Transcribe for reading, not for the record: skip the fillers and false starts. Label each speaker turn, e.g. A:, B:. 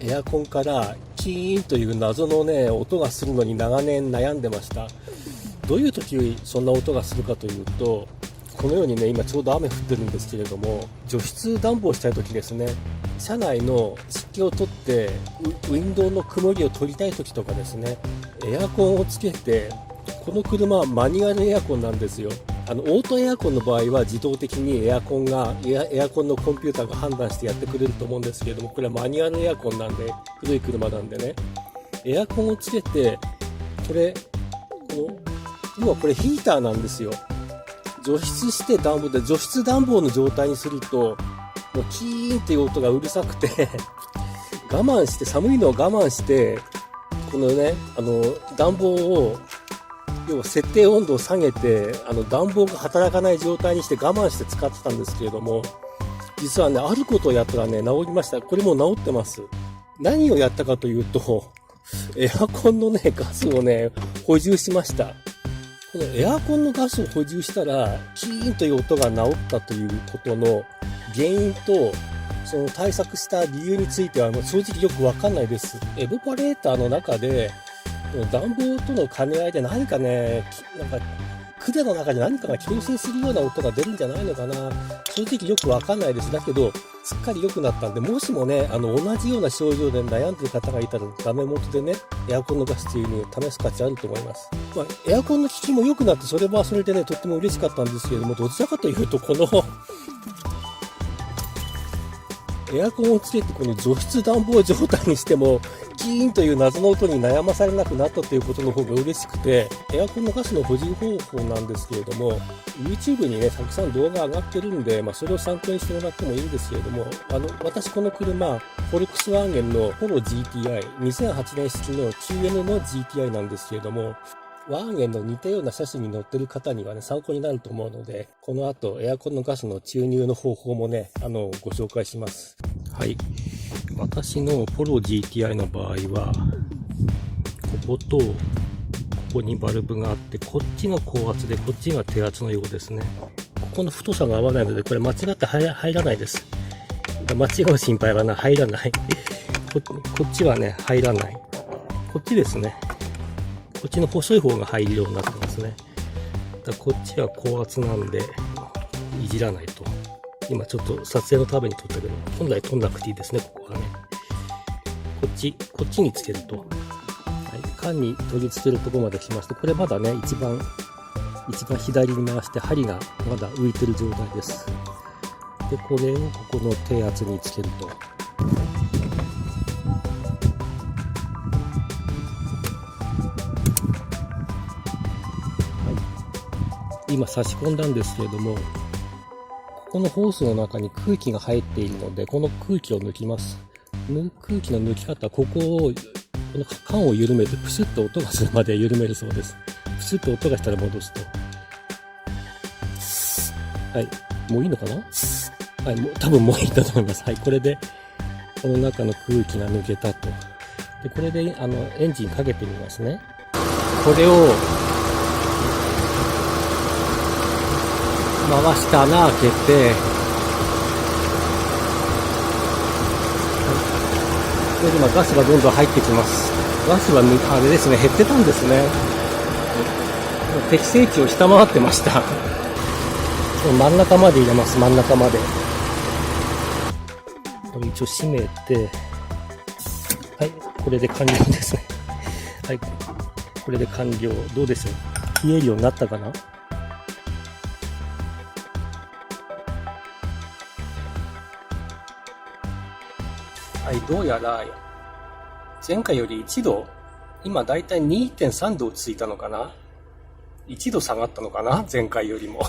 A: エアコンからキーンという謎のね、音がするのに長年悩んでました。どういう時そんな音がするかというと、このようにね、今ちょうど雨降ってるんですけれども、除湿暖房したい時ですね、車内の湿気を取ってウィンドウの曇りを取りたい時とかですね、エアコンをつけて、この車はマニュアルエアコンなんですよ。オートエアコンの場合は自動的にエアコンのコンピューターが判断してやってくれると思うんですけれども、これはマニュアルエアコンなんで、古い車なんでね、エアコンをつけて、今これヒーターなんですよ。除湿して暖房で、除湿暖房の状態にすると、もうキーンっていう音がうるさくて我慢して、寒いのを我慢して、このね、暖房を、要は設定温度を下げて、暖房が働かない状態にして我慢して使ってたんですけれども、実はね、あることをやったらね、治りました。これもう治ってます。何をやったかというと、エアコンのね、ガスをね、補充しました。このエアコンのガスを補充したら、キーンという音が治ったということの原因と、その対策した理由については正直よくわかんないです。エボパレーターの中で、暖房との兼ね合いで何かね、管の中で何かが強制するような音が出るんじゃないのかな。正直よくわかんないです。だけど、すっかり良くなったんで、もしもね、同じような症状で悩んでる方がいたら、ダメ元でね、エアコンのガス注入試す価値あると思います。エアコンの効きも良くなって、それはそれでね、とっても嬉しかったんですけれども、どちらかというと、このエアコンをつけてこの除湿暖房状態にしてもキーンという謎の音に悩まされなくなったということの方が嬉しくて、エアコンのガスの補充方法なんですけれども、 YouTube にねたくさん動画上がってるんで、それを参考にしてもらってもいいんですけれども、私この車フォルクスワーゲンのポロ GTI2008 年式の QN の GTI なんですけれども、ワーゲンの似たような車種に乗ってる方にはね、参考になると思うので、この後、エアコンのガスの注入の方法もね、ご紹介します。はい。私のポロ GTI の場合は、ここと、ここにバルブがあって、こっちが高圧で、こっちが低圧のようですね。ここの太さが合わないので、これ間違って入らないです。間違う心配はない、入らない。こっちはね、入らない。こっちですね。こっちの細い方が入るようになってますね。こっちは高圧なんで、いじらないと。今ちょっと撮影のために撮ったけど、本来撮んなくていいですね、ここはね。こっちにつけると。はい、缶に取り付けるところまで来まして、これまだね、一番左に回して針がまだ浮いてる状態です。で、これをここの低圧につけると。今差し込んだんですけれども、ここのホースの中に空気が入っているので、この空気を抜きます。空気の抜き方、この缶を緩めてプシュッと音がするまで緩めるそうです。プシュッと音がしたら戻すと。はい。もういいのかな？はい。多分もういいんだと思います。はい。これで、この中の空気が抜けたと。で、これで、エンジンかけてみますね。これを、回して穴開けて、これで今ガスがどんどん入ってきます。ガスはあれですね、減ってたんですね。適正値を下回ってました。真ん中まで入れます、真ん中まで。これ一応閉めて、はい、これで完了ですね。はい、これで完了。どうでしょう？冷えるようになったかな？はい、どうやら前回より1度、今だいたい 2.3 度ついたのかな？ 1 度下がったのかな？前回よりも